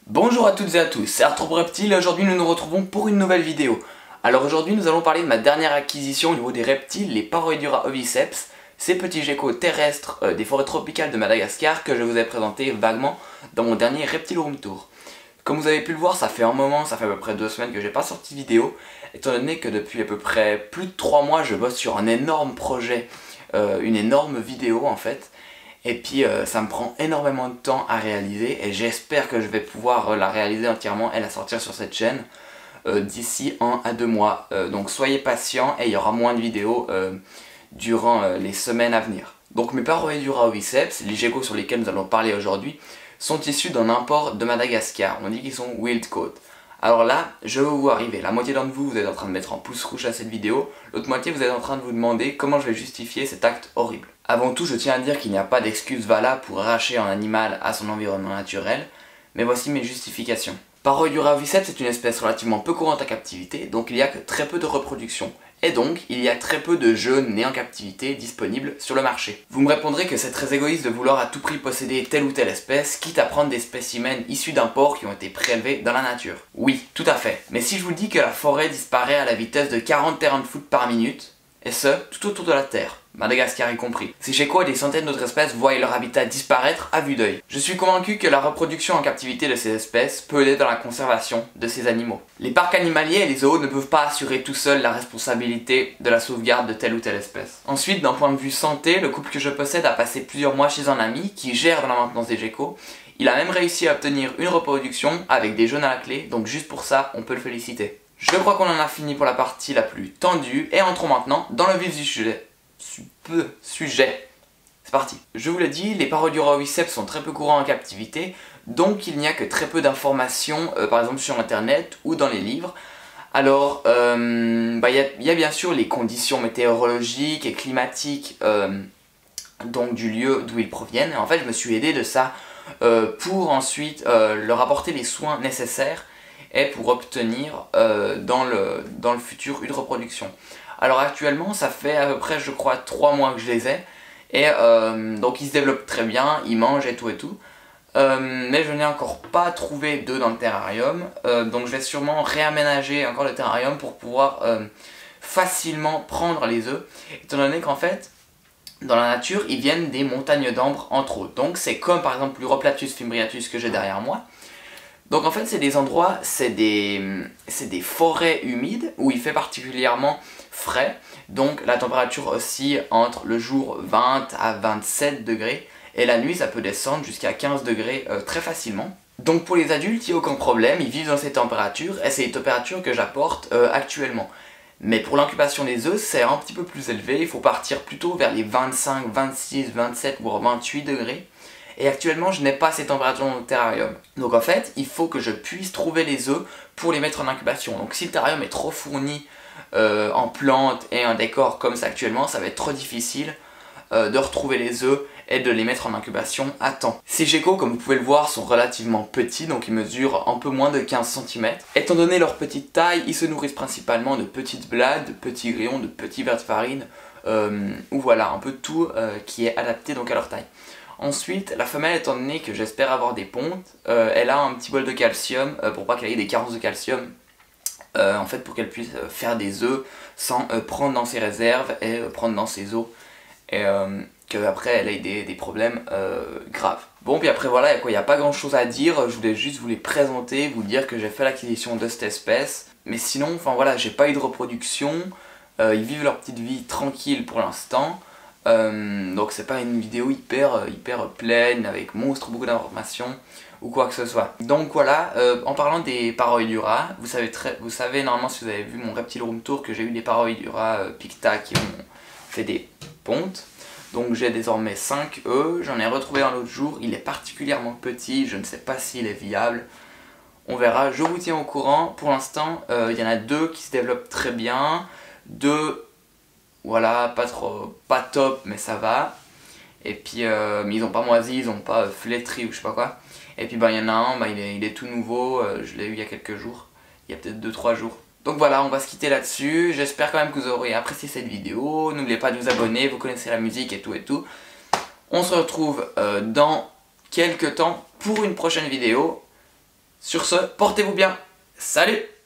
Bonjour à toutes et à tous, c'est Arthrope Reptile et aujourd'hui nous nous retrouvons pour une nouvelle vidéo. Alors aujourd'hui nous allons parler de ma dernière acquisition au niveau des reptiles, les Paroidura oviceps, ces petits geckos terrestres des forêts tropicales de Madagascar que je vous ai présenté vaguement dans mon dernier Reptile Room Tour. Comme vous avez pu le voir, ça fait un moment, ça fait à peu près 2 semaines que j'ai pas sorti de vidéo, étant donné que depuis à peu près plus de 3 mois je bosse sur un énorme projet, une énorme vidéo en fait. Et puis ça me prend énormément de temps à réaliser et j'espère que je vais pouvoir la réaliser entièrement et la sortir sur cette chaîne d'ici 1 à 2 mois. Donc soyez patients et il y aura moins de vidéos durant les semaines à venir. Donc mes Paroidura oviceps, les geckos sur lesquels nous allons parler aujourd'hui, sont issus d'un import de Madagascar. On dit qu'ils sont wild caught. Alors là, je vais vous arriver. La moitié d'entre vous, vous êtes en train de mettre un pouce rouge à cette vidéo. L'autre moitié, vous êtes en train de vous demander comment je vais justifier cet acte horrible. Avant tout, je tiens à dire qu'il n'y a pas d'excuse valable pour arracher un animal à son environnement naturel. Mais voici mes justifications. Paroidura oviceps est une espèce relativement peu courante en captivité, donc il n'y a que très peu de reproduction. Et donc, il y a très peu de jeunes nés en captivité disponibles sur le marché. Vous me répondrez que c'est très égoïste de vouloir à tout prix posséder telle ou telle espèce, quitte à prendre des spécimens issus d'un porc qui ont été prélevés dans la nature. Oui, tout à fait. Mais si je vous dis que la forêt disparaît à la vitesse de 40 terrains de foot par minute, et ce, tout autour de la Terre, Madagascar y compris. Ces geckos et des centaines d'autres espèces voient leur habitat disparaître à vue d'œil. Je suis convaincu que la reproduction en captivité de ces espèces peut aider dans la conservation de ces animaux. Les parcs animaliers et les zoos ne peuvent pas assurer tout seuls la responsabilité de la sauvegarde de telle ou telle espèce. Ensuite, d'un point de vue santé, le couple que je possède a passé plusieurs mois chez un ami qui gère la maintenance des geckos. Il a même réussi à obtenir une reproduction avec des jeunes à la clé, donc juste pour ça, on peut le féliciter. Je crois qu'on en a fini pour la partie la plus tendue et entrons maintenant dans le vif du sujet. C'est parti. Je vous l'ai dit, les Paroidura oviceps sont très peu courants en captivité, donc il n'y a que très peu d'informations, par exemple sur internet ou dans les livres. Alors, il y a bien sûr les conditions météorologiques et climatiques donc du lieu d'où ils proviennent. Et en fait, je me suis aidé de ça pour ensuite leur apporter les soins nécessaires et pour obtenir dans le futur une reproduction. Alors actuellement ça fait à peu près je crois 3 mois que je les ai et donc ils se développent très bien, ils mangent et tout mais je n'ai encore pas trouvé d'œufs dans le terrarium donc je vais sûrement réaménager encore le terrarium pour pouvoir facilement prendre les œufs étant donné qu'en fait dans la nature ils viennent des montagnes d'ambre entre autres, donc c'est comme par exemple l'Uroplatus fimbriatus que j'ai derrière moi. Donc en fait c'est des endroits, c'est des forêts humides où il fait particulièrement frais. Donc la température oscille entre le jour 20 à 27 degrés et la nuit ça peut descendre jusqu'à 15 degrés très facilement. Donc pour les adultes il n'y a aucun problème, ils vivent dans ces températures et c'est les températures que j'apporte actuellement. Mais pour l'incubation des œufs c'est un petit peu plus élevé, il faut partir plutôt vers les 25, 26, 27 voire 28 degrés. Et actuellement je n'ai pas ces températures dans le terrarium. Donc en fait il faut que je puisse trouver les œufs pour les mettre en incubation. Donc si le terrarium est trop fourni en plantes et en décor comme ça actuellement, ça va être trop difficile de retrouver les œufs et de les mettre en incubation à temps. Ces geckos comme vous pouvez le voir sont relativement petits, donc ils mesurent un peu moins de 15 cm. Étant donné leur petite taille, ils se nourrissent principalement de petites blades, de petits grillons, de petits vers de farine, ou voilà un peu tout qui est adapté donc à leur taille. Ensuite, la femelle, étant donné que j'espère avoir des pontes, elle a un petit bol de calcium pour pas qu'elle ait des carences de calcium, en fait pour qu'elle puisse faire des œufs sans prendre dans ses réserves et prendre dans ses os, et qu'après elle ait des problèmes graves. Bon, puis après voilà, il n'y a pas grand chose à dire, je voulais juste vous les présenter, vous dire que j'ai fait l'acquisition de cette espèce, mais sinon, enfin voilà, j'ai pas eu de reproduction, ils vivent leur petite vie tranquille pour l'instant. Donc c'est pas une vidéo hyper pleine avec monstre, beaucoup d'informations ou quoi que ce soit. Donc voilà, en parlant des Paroidura, vous savez normalement si vous avez vu mon Reptile Room Tour que j'ai eu des Paroidura picta qui ont fait des pontes. Donc j'ai désormais 5 œufs, j'en ai retrouvé un l'autre jour, il est particulièrement petit, je ne sais pas s'il est viable. On verra, je vous tiens au courant. Pour l'instant, il y en a 2 qui se développent très bien, 2 voilà, pas top mais ça va. Et puis mais ils ont pas moisi, ils ont pas flétri ou je sais pas quoi. Et puis il y en a un, il est tout nouveau, je l'ai eu il y a quelques jours, il y a peut-être 2-3 jours. Donc voilà, on va se quitter là-dessus, j'espère quand même que vous aurez apprécié cette vidéo, n'oubliez pas de vous abonner, vous connaissez la musique et tout. On se retrouve dans quelques temps pour une prochaine vidéo. Sur ce, portez-vous bien. Salut!